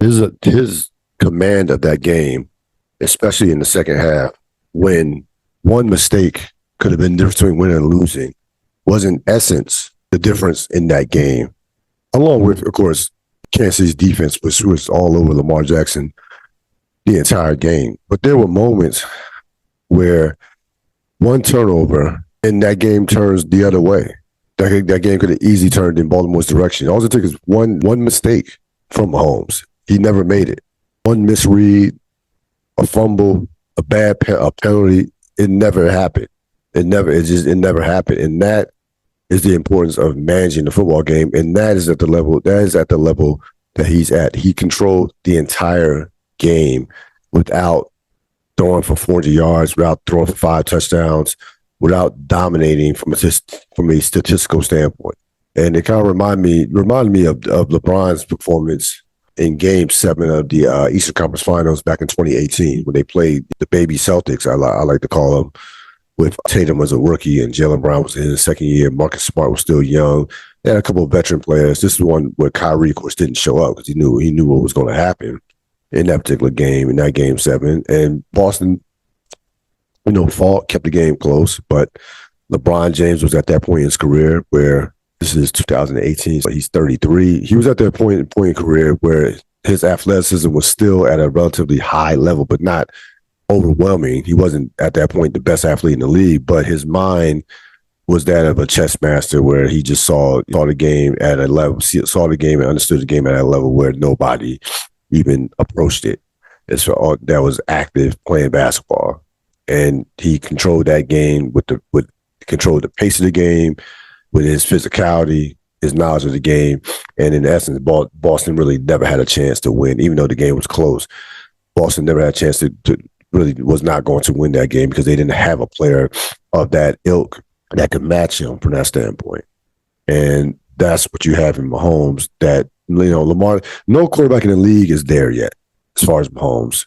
his command of that game, especially in the second half, when one mistake could have been the difference between winning and losing, was in essence the difference in that game. Along with, of course, Kansas City's defense was all over Lamar Jackson the entire game. But there were moments where one turnover and that game turns the other way. That game could have easily turned in Baltimore's direction. All it took is one mistake from Mahomes. He never made it. One misread, a fumble, a penalty. It never happened. It never happened. And that is the importance of managing the football game. And that is at the level that he's at. He controlled the entire game without throwing for 400 yards, without throwing for 5 touchdowns, without dominating from a statistical standpoint. And it kind of reminded me of LeBron's performance in Game 7 of the Eastern Conference Finals back in 2018 when they played the baby Celtics, I like to call them, with Tatum as a rookie and Jaylen Brown was in his second year. Marcus Smart was still young. They had a couple of veteran players. This is one where Kyrie, of course, didn't show up because he knew what was going to happen in that particular game, in that Game 7. And Boston, fought, kept the game close. But LeBron James was at that point in his career where this is 2018, so he's 33. He was at that point in career where his athleticism was still at a relatively high level, but not overwhelming. He wasn't at that point the best athlete in the league, but his mind was that of a chess master where he just saw the game at a level, saw the game and understood the game at a level where nobody even approached it. That was active playing basketball. And he controlled that game controlled the pace of the game, with his physicality, his knowledge of the game. And in essence, Boston really never had a chance to win, even though the game was close. Boston never had a chance to really was not going to win that game because they didn't have a player of that ilk that could match him from that standpoint. And that's what you have in Mahomes, that, Lamar, no quarterback in the league is there yet as far as Mahomes.